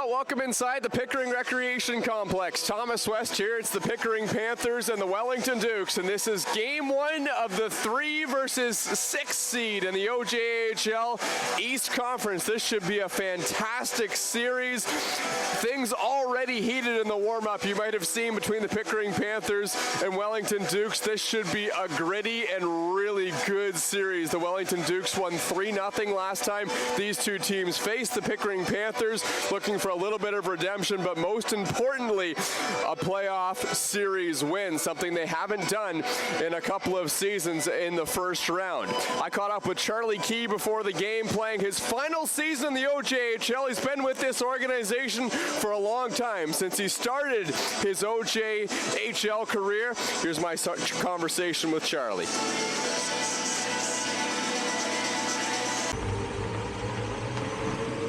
Well, welcome inside the Pickering Recreation Complex. Thomas West here. It's the Pickering Panthers and the Wellington Dukes, and this is game one of the 3 versus 6 seed in the OJHL East Conference. This should be a fantastic series. Things already heated in the warm-up. You might have seen between the Pickering Panthers and Wellington Dukes. This should be a gritty and really good series. The Wellington Dukes won 3-0 last time these two teams faced. The Pickering Panthers looking for a little bit of redemption, but most importantly, a playoff series win, something they haven't done in a couple of seasons in the first round. I caught up with Charlie Key before the game, playing his final season in the OJHL. He's been with this organization for a long time, since he started his OJHL career. Here's my conversation with Charlie.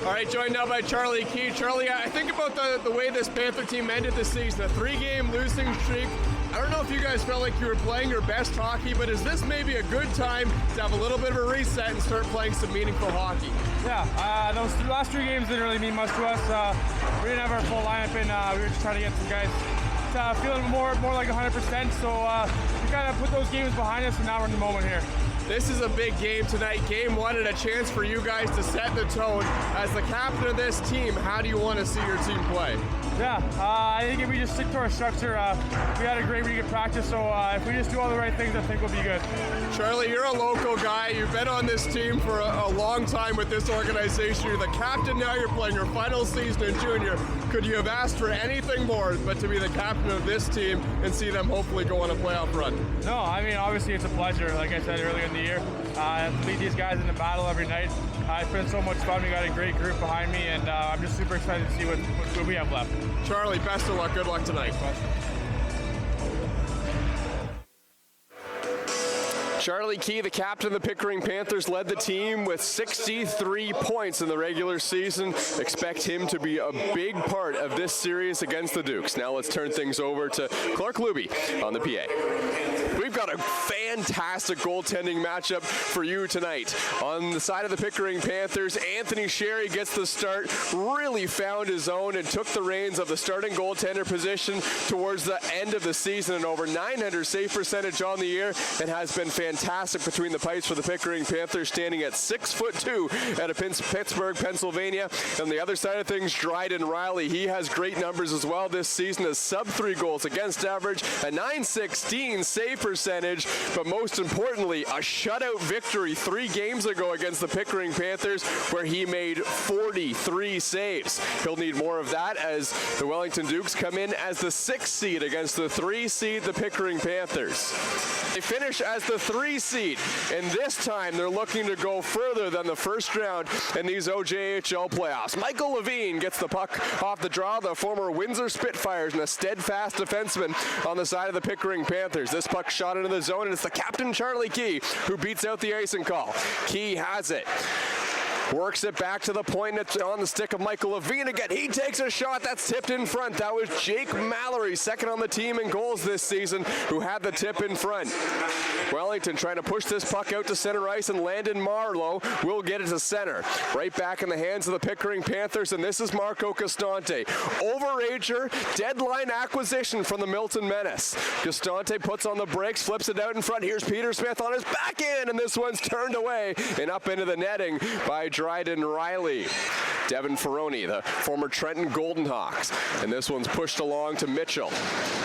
All right, joined now by Charlie Key. Charlie, I think about the way this Panther team ended the season, a 3-game losing streak. I don't know if you guys felt like you were playing your best hockey, but is this maybe a good time to have a little bit of a reset and start playing some meaningful hockey? Yeah, those last 3 games didn't really mean much to us. We didn't have our full lineup, and we were just trying to get some guys feeling more like 100%. So we kind of put those games behind us, and now we're in the moment here. This is a big game tonight, game one, and a chance for you guys to set the tone. As the captain of this team, how do you want to see your team play? Yeah, I think if we just stick to our structure, we had a great week of practice, so if we just do all the right things, I think we'll be good. Charlie, you're a local guy. You've been on this team for a long time with this organization. You're the captain now. You're playing your final season in junior. Could you have asked for anything more but to be the captain of this team and see them hopefully go on a playoff run? No, I mean, obviously it's a pleasure, like I said earlier in the year, to lead these guys in the battle every night. It's been so much fun. We got a great group behind me, and I'm just super excited to see what we have left. Charlie, best of luck. Good luck tonight. Charlie Key, the captain of the Pickering Panthers, led the team with 63 points in the regular season. Expect him to be a big part of this series against the Dukes. Now let's turn things over to Clark Luby on the PA. We've got a fantastic goaltending matchup for you tonight. On the side of the Pickering Panthers, Anthony Sherry gets the start, really found his own and took the reins of the starting goaltender position towards the end of the season. And over 900 save percentage on the year, and has been fantastic between the pipes for the Pickering Panthers, standing at 6'2" out of Pittsburgh, Pennsylvania. On the other side of things, Dryden Riley, he has great numbers as well this season, as sub-3 goals against average, a .916 save percentage, but most importantly, a shutout victory 3 games ago against the Pickering Panthers, where he made 43 saves. He'll need more of that as the Wellington Dukes come in as the 6th seed against the 3 seed, the Pickering Panthers. They finish as the 3 seed, and this time they're looking to go further than the first round in these OJHL playoffs. Michael Levine gets the puck off the draw, the former Windsor Spitfires, and a steadfast defenseman on the side of the Pickering Panthers. This puck shot into the zone, and it's the captain, Charlie Key, who beats out the icing call. Key has it. Works it back to the point, and it's on the stick of Michael Levine again. He takes a shot that's tipped in front. That was Jake Mallory, second on the team in goals this season, who had the tip in front. Wellington trying to push this puck out to center ice, and Landon Marlowe will get it to center. Right back in the hands of the Pickering Panthers, and this is Marco Costante. Overager, deadline acquisition from the Milton Menace. Costante puts on the brakes, flips it out in front. Here's Peter Smith on his backhand, and this one's turned away and up into the netting by Dryden Riley. Devin Ferroni, the former Trenton Golden Hawks. And this one's pushed along to Mitchell.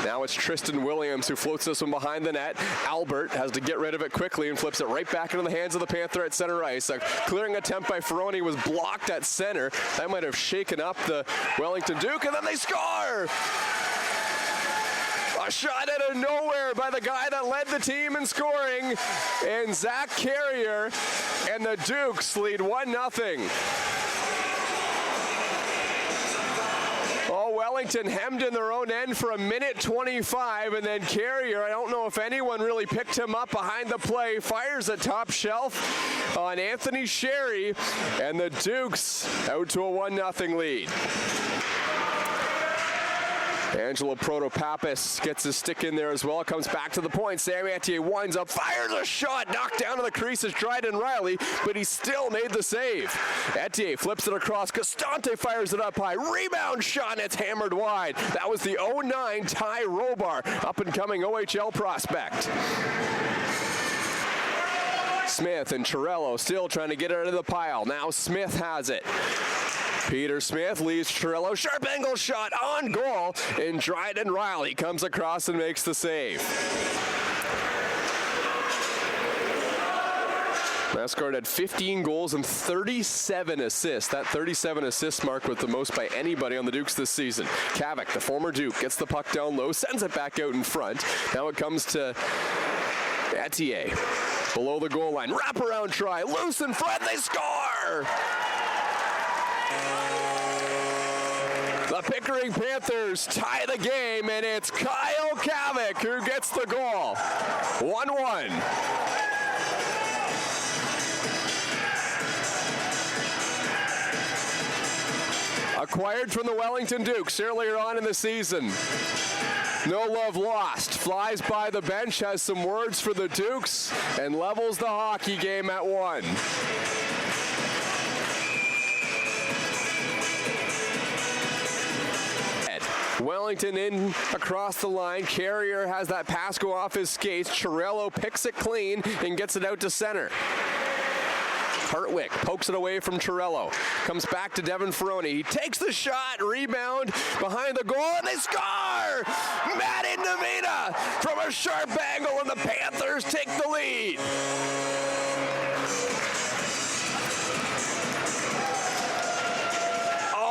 Now it's Tristan Williams who floats this one behind the net. Albert has to get rid of it quickly and flips it right back into the hands of the Panther at center ice. A clearing attempt by Ferroni was blocked at center. That might have shaken up the Wellington Duke, and then they score! A shot out of nowhere by the guy that led the team in scoring, and Zach Carrier, and the Dukes lead 1-0. Oh, Wellington hemmed in their own end for 1:25, and then Carrier, I don't know if anyone really picked him up behind the play, fires a top shelf on Anthony Sherry, and the Dukes out to a 1-0 lead. Angelo Protopapis gets his stick in there as well. Comes back to the point. Sam Ethier winds up, fires a shot, knocked down to the crease is Dryden Riley, but he still made the save. Ethier flips it across. Costante fires it up high. Rebound shot, and it's hammered wide. That was the 09 Ty Robar, up-and-coming OHL prospect. Smith and Trudel still trying to get it out of the pile. Now Smith has it. Peter Smith leaves Trudel. Sharp angle shot on goal, and Dryden Riley comes across and makes the save. Mascard had 15 goals and 37 assists. That 37 assist mark was the most by anybody on the Dukes this season. Kavc, the former Duke, gets the puck down low, sends it back out in front. Now it comes to Ethier. Below the goal line, wraparound try, loose in front, they score! The Pickering Panthers tie the game, and it's Kavc who gets the goal. 1-1. Acquired from the Wellington Dukes earlier on in the season. No love lost. Flies by the bench, has some words for the Dukes, and levels the hockey game at 1. Wellington in across the line. Carrier has that pass go off his skates. Trudel picks it clean and gets it out to center. Hartwick pokes it away from Trudel. Comes back to Devin Ferroni. He takes the shot, rebound behind the goal, and they score! Matt Indovina from a sharp angle, and the Panthers take the lead.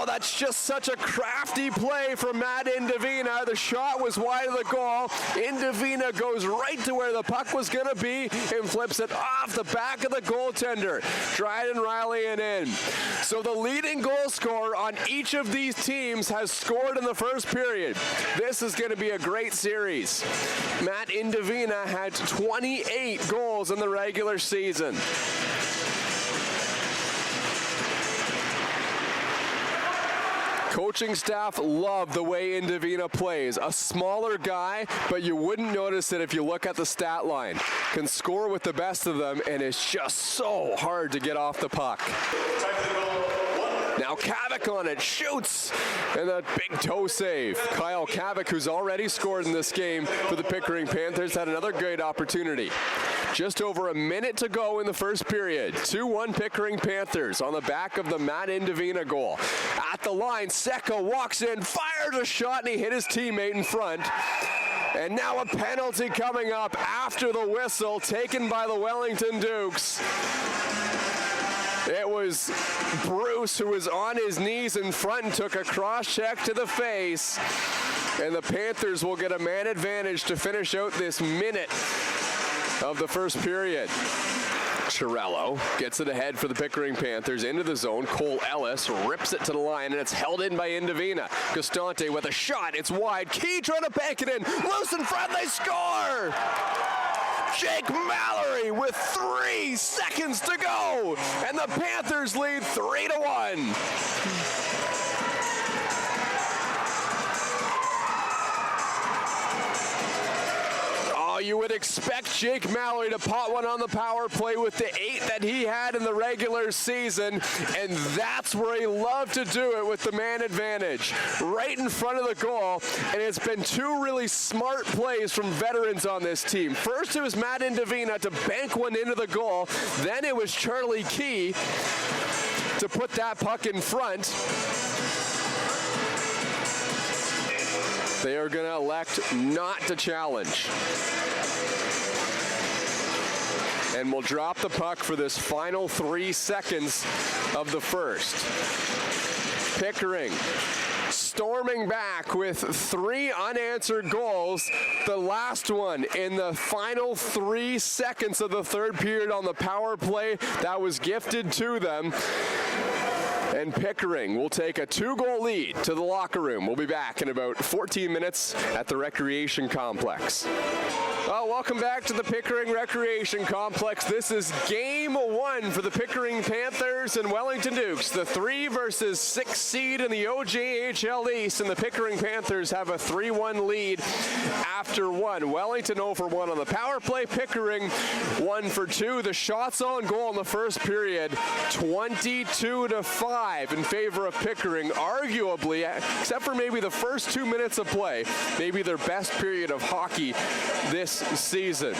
That's just such a crafty play from Matt Indovina. The shot was wide of the goal. Indovina goes right to where the puck was going to be and flips it off the back of the goaltender. Dryden Riley and in. So the leading goal scorer on each of these teams has scored in the first period. This is going to be a great series. Matt Indovina had 28 goals in the regular season. Coaching staff love the way Indovina plays. A smaller guy, but you wouldn't notice it if you look at the stat line. Can score with the best of them, and it's just so hard to get off the puck. Now Kavc on it, shoots, and a big toe save. Kavc, who's already scored in this game for the Pickering Panthers, had another great opportunity. Just over a minute to go in the first period. 2-1 Pickering Panthers on the back of the Matt Indovina goal. At the line, Secca walks in, fires a shot, and he hit his teammate in front. And now a penalty coming up after the whistle, taken by the Wellington Dukes. It was Bruce who was on his knees in front and took a cross check to the face. And the Panthers will get a man advantage to finish out this minute of the first period. Trudel gets it ahead for the Pickering Panthers into the zone. Cole Ellis rips it to the line, and it's held in by Indovina. Costante with a shot. It's wide. Key trying to bank it in. Loose in front. They score! Jake Mallory with 3 seconds to go, and the Panthers lead 3-1. You would expect Jake Mallory to pot one on the power play with the 8 that he had in the regular season, and that's where he loved to do it with the man advantage. Right in front of the goal, and it's been 2 really smart plays from veterans on this team. First, it was Matt Indovina to bank one into the goal. Then it was Charlie Key to put that puck in front. They are going to elect not to challenge. And we'll drop the puck for this final 3 seconds of the first. Pickering storming back with 3 unanswered goals. The last one in the final 3 seconds of the third period on the power play that was gifted to them. And Pickering will take a 2-goal lead to the locker room. We'll be back in about 14 minutes at the Recreation Complex. Well, welcome back to the Pickering Recreation Complex. This is game one for the Pickering Panthers and Wellington Dukes. The 3 versus 6 seed in the OJHL East, and the Pickering Panthers have a 3-1 lead after one. Wellington 0 for 1 on the power play. Pickering 1 for 2. The shots on goal in the first period, 22-5 in favor of Pickering. Arguably, except for maybe the first 2 minutes of play, maybe their best period of hockey this season.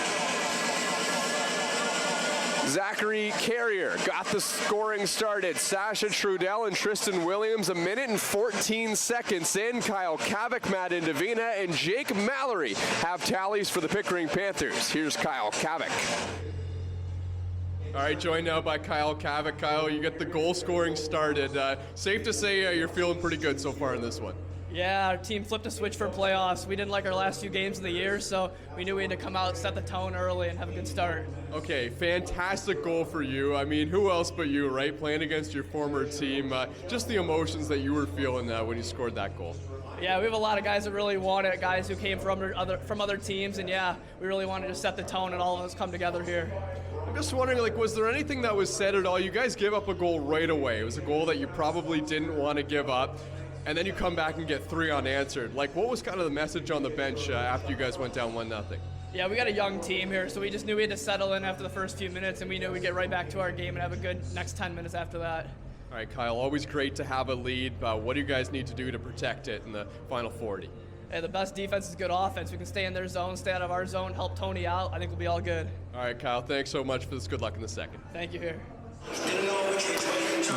Zachary Carrier got the scoring started. Penalties-Trudel and Tristan Williams a minute and 14 seconds in. Kavc, Matt Indovina, and Jake Mallory have tallies for the Pickering Panthers. Here's Kavc. All right, joined now by Kavc. Kyle, you get the goal scoring started. Safe to say you're feeling pretty good so far in this one. Yeah, our team flipped a switch for playoffs. We didn't like our last few games of the year, so we knew we had to come out, set the tone early, and have a good start. Okay, fantastic goal for you. I mean, who else but you, right? Playing against your former team. Just the emotions that you were feeling when you scored that goal. Yeah, we have a lot of guys that really want it, guys who came from other teams, and yeah, we really wanted to set the tone and all of us come together here. I'm just wondering, was there anything that was said at all? You guys give up a goal right away. It was a goal that you probably didn't want to give up. And then you come back and get 3 unanswered. What was kind of the message on the bench after you guys went down 1-0? Yeah, we got a young team here, so we just knew we had to settle in after the first few minutes, and we knew we'd get right back to our game and have a good next 10 minutes after that. All right, Kyle, always great to have a lead. What do you guys need to do to protect it in the final 40? Hey, the best defense is good offense. We can stay in their zone, stay out of our zone, help Tony out. I think we'll be all good. All right, Kyle, thanks so much for this. Good luck in the second. Thank you here.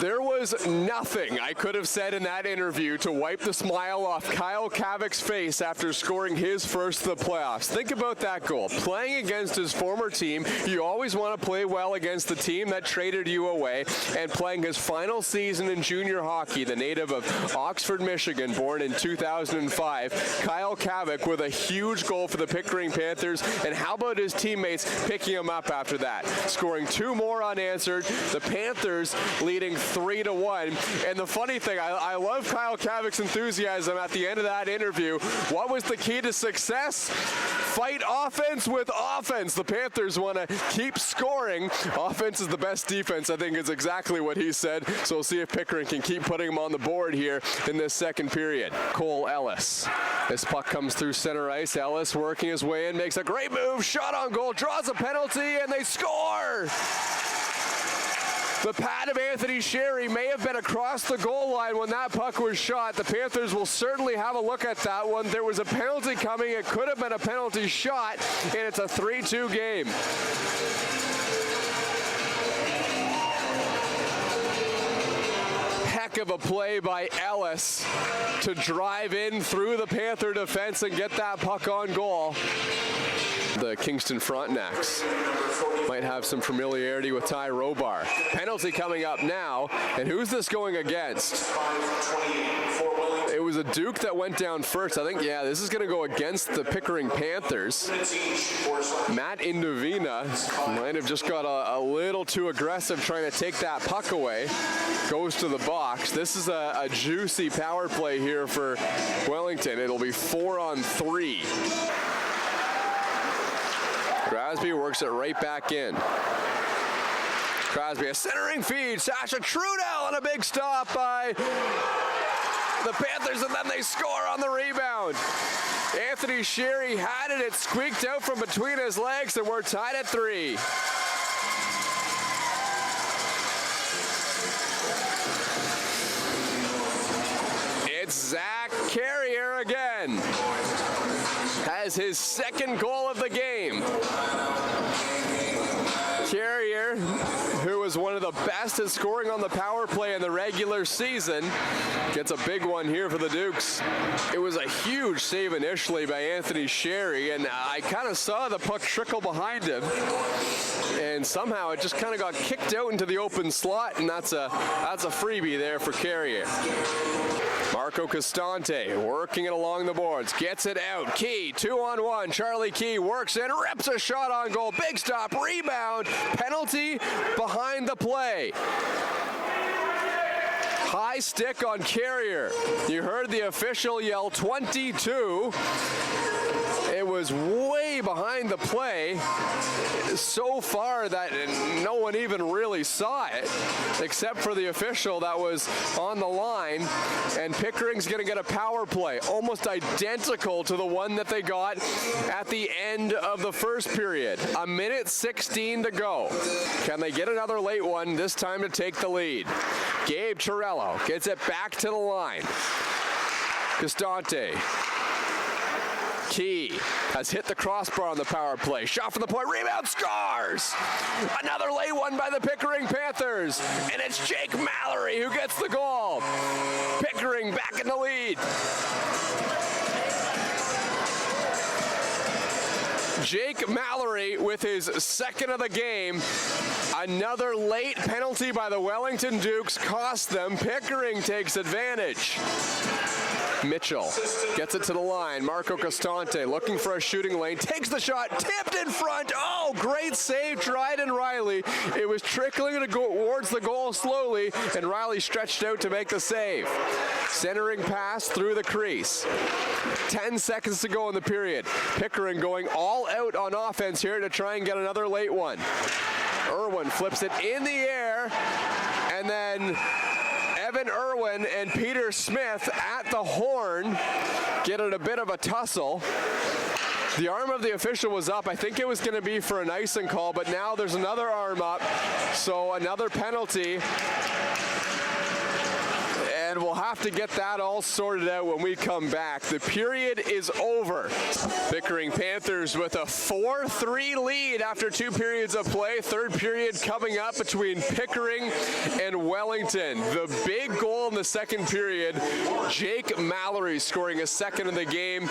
There was nothing I could have said in that interview to wipe the smile off Kavc's face after scoring his first of the playoffs. Think about that goal. Playing against his former team, you always want to play well against the team that traded you away, and playing his final season in junior hockey, the native of Oxford, Michigan, born in 2005, Kavc with a huge goal for the Pickering Panthers, and how about his teammates picking him up after that, scoring 2 more unanswered. The Panthers leading 3-1. And the funny thing, I love Kavc's enthusiasm at the end of that interview. What was the key to success? Fight offense with offense. The Panthers want to keep scoring. Offense is the best defense, I think is exactly what he said. So we'll see if Pickering can keep putting him on the board here in this second period. Cole Ellis. This puck comes through center ice. Ellis working his way in, makes a great move, shot on goal, draws a penalty, and they score! The pad of Anthony Sherry may have been across the goal line when that puck was shot. The Panthers will certainly have a look at that one. There was a penalty coming. It could have been a penalty shot, and it's a 3-2 game. Heck of a play by Ellis to drive in through the Panther defense and get that puck on goal. The Kingston Frontenacs might have some familiarity with Ty Robar. Penalty coming up now, and who's this going against? It was a Duke that went down first. I think, yeah, this is going to go against the Pickering Panthers. Matt Indovina might have just got a little too aggressive trying to take that puck away. Goes to the box. This is a juicy power play here for Wellington. It'll be 4-on-3. Grasby works it right back in. Grasby, a centering feed. Penalties-Trudel and a big stop by the Panthers, and then they score on the rebound. Anthony Sherry had it. It squeaked out from between his legs, and we're tied at 3. It's Zach Carrier again. Has his second goal of the game. Carrier, who was one of the best at scoring on the power play in the regular season, gets a big one here for the Dukes. It was a huge save initially by Anthony Sherry, and I kind of saw the puck trickle behind him, and somehow it just kind of got kicked out into the open slot, and that's a freebie there for Carrier. Marco Costante working it along the boards, gets it out. Key, 2-on-1. Charlie Key works in, rips a shot on goal. Big stop, rebound, penalty behind the play. High stick on Carrier. You heard the official yell 22. It was way behind the play so far that no one even really saw it, except for the official that was on the line. And Pickering's going to get a power play, almost identical to the one that they got at the end of the first period. 1:16 to go. Can they get another late one, this time to take the lead? Gabe Torello gets it back to the line. Costante. Key has hit the crossbar on the power play. Shot from the point, rebound, scores! Another late one by the Pickering Panthers, and it's Jake Mallory who gets the goal. Pickering back in the lead. Jake Mallory with his second of the game. Another late penalty by the Wellington Dukes cost them. Pickering takes advantage. Mitchell gets it to the line. Marco Costante looking for a shooting lane. Takes the shot, tipped in front. Oh, great save, Dryden Riley. It was trickling towards the goal slowly, and Riley stretched out to make the save. Centering pass through the crease. 10 seconds to go in the period. Pickering going all out on offense here to try and get another late one. Erwin flips it in the air, and then Erwin and Peter Smith at the horn get in a bit of a tussle. The arm of the official was up. I think it was going to be for an icing call, but now there's another arm up, so another penalty. And we'll have to get that all sorted out when we come back. The period is over. Pickering Panthers with a 4-3 lead after 2 periods of play. Third period coming up between Pickering and Wellington. The big goal in the second period, Jake Mallory scoring a second in the game.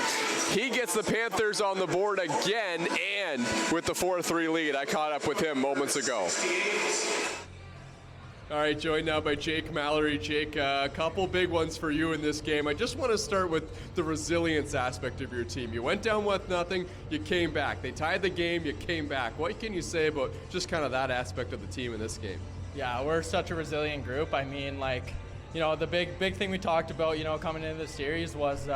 He gets the Panthers on the board again, and with the 4-3 lead, I caught up with him moments ago. All right, joined now by Jake Mallory. Jake, a couple big ones for you in this game. I just want to start with the resilience aspect of your team. You went down 1-0, you came back. They tied the game, you came back. What can you say about just kind of that aspect of the team in this game? Yeah, we're such a resilient group. I mean, like, you know, the big thing we talked about, you know, coming into the series was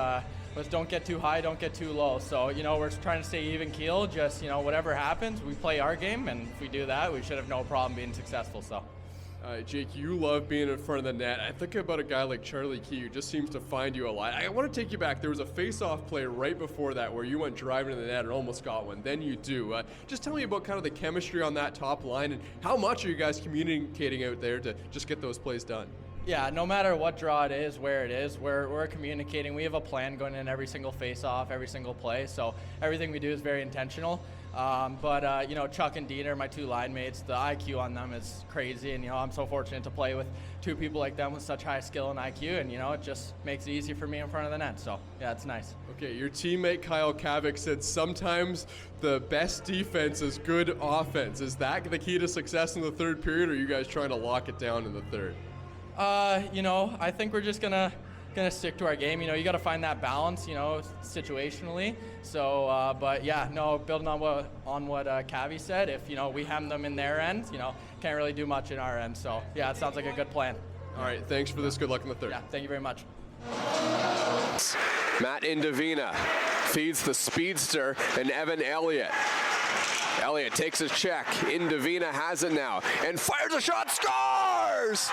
don't get too high, don't get too low. So, you know, we're trying to stay even keel. Just, you know, whatever happens, we play our game, and if we do that, we should have no problem being successful. So. Jake, you love being in front of the net. I think about a guy like Charlie Key, who just seems to find you a lot. I want to take you back. There was a face-off play right before that where you went driving to the net and almost got one. Then you do. Just tell me about kind of the chemistry on that top line, and how much are you guys communicating out there to just get those plays done? Yeah, no matter what draw it is, where it is, we're communicating. We have a plan going in every single face-off, every single play, so everything we do is very intentional. But you know, Chuck and Dean are my 2 line mates. The IQ on them is crazy, and you know, I'm so fortunate to play with 2 people like them with such high skill and IQ, and you know, it just makes it easy for me in front of the net. So yeah, it's nice. Okay, your teammate Kyle Kavc said sometimes the best defense is good offense. Is that the key to success in the third period, or are you guys trying to lock it down in the third? You know, I think we're just gonna stick to our game. You know, you got to find that balance, you know, situationally. So, but yeah, no, building on what Kavc said, if, you know, we hem them in their end, you know, can't really do much in our end. So yeah, it sounds like a good plan. All right, thanks for this. Good luck in the third. Yeah, thank you very much. Matt Indovina feeds the speedster and Evan Elliott. Elliott takes his check. Indovina has it now and fires a shot, scores!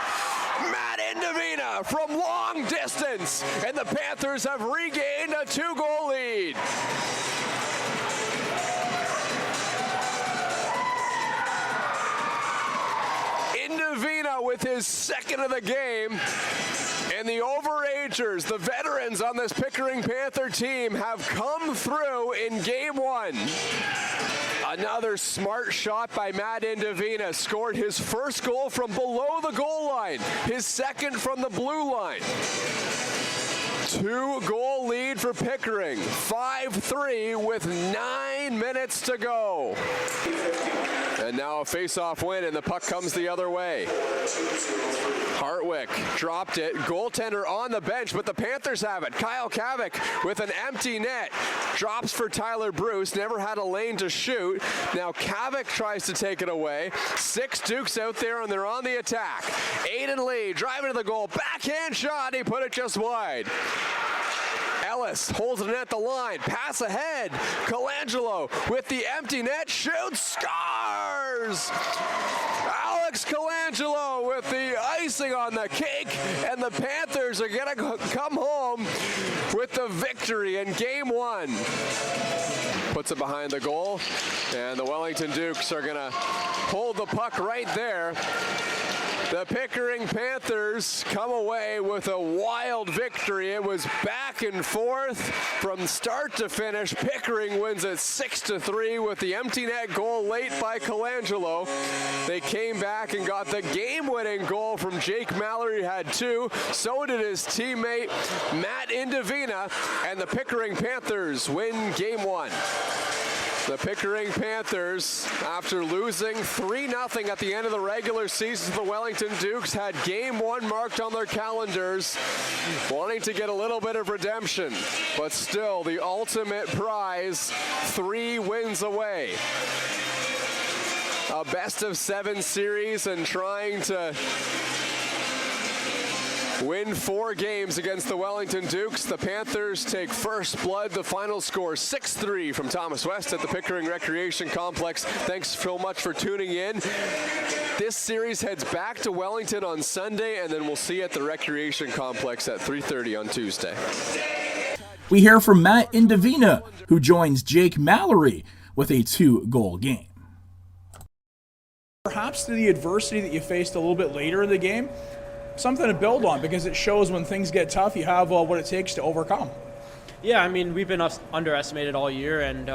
Matt Indovina from long distance, and the Panthers have regained a 2-goal lead. Indovina with his second of the game. And the overagers, the veterans on this Pickering Panther team, have come through in game 1. Another smart shot by Matt Indovina, scored his first goal from below the goal line, his second from the blue line. 2-goal lead for Pickering, 5-3 with 9 minutes to go. And now a face-off win, and the puck comes the other way. Hartwick dropped it. Goaltender on the bench, but the Panthers have it. Kyle Kavc with an empty net. Drops for Tyler Bruce. Never had a lane to shoot. Now Kavc tries to take it away. 6 Dukes out there, and they're on the attack. Aiden Lee driving to the goal. Backhand shot. He put it just wide. Ellis holds it at the line, pass ahead. Colangelo with the empty net, shoots, scores! Alex Colangelo with the icing on the cake, and the Panthers are gonna come home with the victory in game 1. Puts it behind the goal, and the Wellington Dukes are gonna hold the puck right there. The Pickering Panthers come away with a wild victory. It was back and forth from start to finish. Pickering wins it 6-3 with the empty net goal late by Colangelo. They came back and got the game-winning goal from Jake Mallory, had 2. So did his teammate Matt Indovina, and the Pickering Panthers win game 1. The Pickering Panthers, after losing 3-0 at the end of the regular season to the Wellington Dukes, had game 1 marked on their calendars, wanting to get a little bit of redemption, but still the ultimate prize, 3 wins away. A best-of-7 series and trying to win 4 games against the Wellington Dukes. The Panthers take first blood. The final score 6-3 from Thomas West at the Pickering Recreation Complex. Thanks so much for tuning in. This series heads back to Wellington on Sunday, and then we'll see you at the Recreation Complex at 3:30 on Tuesday. We hear from Matt Indovina, who joins Jake Mallory with a 2-goal game. Perhaps to the adversity that you faced a little bit later in the game, something to build on, because it shows when things get tough, you have what it takes to overcome. Yeah, I mean, we've been underestimated all year, and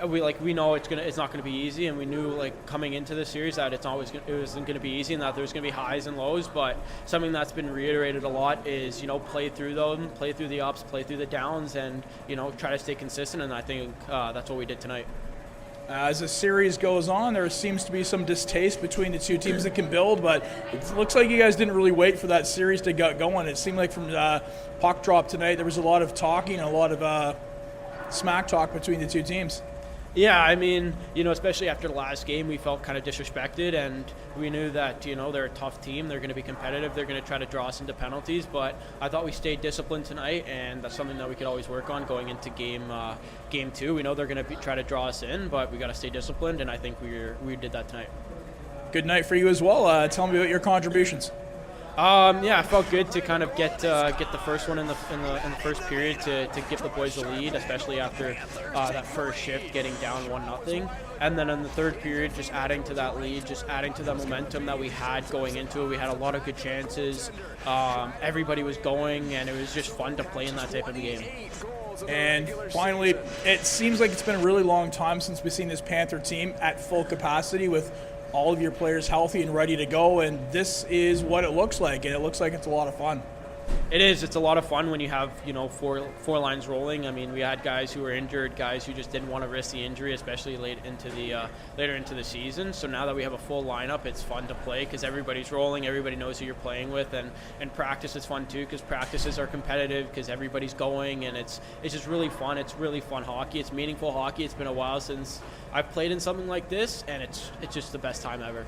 we know it's not going to be easy, and we knew coming into the series that it wasn't going to be easy, and that there's going to be highs and lows. But something that's been reiterated a lot is play through them, play through the ups, play through the downs, and try to stay consistent. And I think that's what we did tonight. As the series goes on, there seems to be some distaste between the two teams that can build, but it looks like you guys didn't really wait for that series to get going. It seemed like from puck drop tonight, there was a lot of talking, a lot of smack talk between the two teams. Yeah, I mean, especially after the last game, we felt kind of disrespected, and we knew that, they're a tough team. They're going to be competitive. They're going to try to draw us into penalties, but I thought we stayed disciplined tonight, and that's something that we could always work on going into game 2. We know they're going to try to draw us in, but we got to stay disciplined, and I think we did that tonight. Good night for you as well. Tell me about your contributions. Yeah, I felt good to kind of get the first one in the first period to give the boys the lead, especially after that first shift getting down 1-0, and then in the third period just adding to that lead, just adding to the momentum that we had going into it. We had a lot of good chances. Everybody was going, and it was just fun to play in that type of game. And finally, it seems like it's been a really long time since we've seen this Panther team at full capacity with all of your players healthy and ready to go, and this is what it looks like, and it looks like it's a lot of fun. It is. It's a lot of fun when you have, four lines rolling. I mean, we had guys who were injured, guys who just didn't want to risk the injury, especially later into the season. So now that we have a full lineup, it's fun to play because everybody's rolling, everybody knows who you're playing with, and practice is fun too because practices are competitive because everybody's going, and it's just really fun. It's really fun hockey. It's meaningful hockey. It's been a while since I've played in something like this, and it's just the best time ever.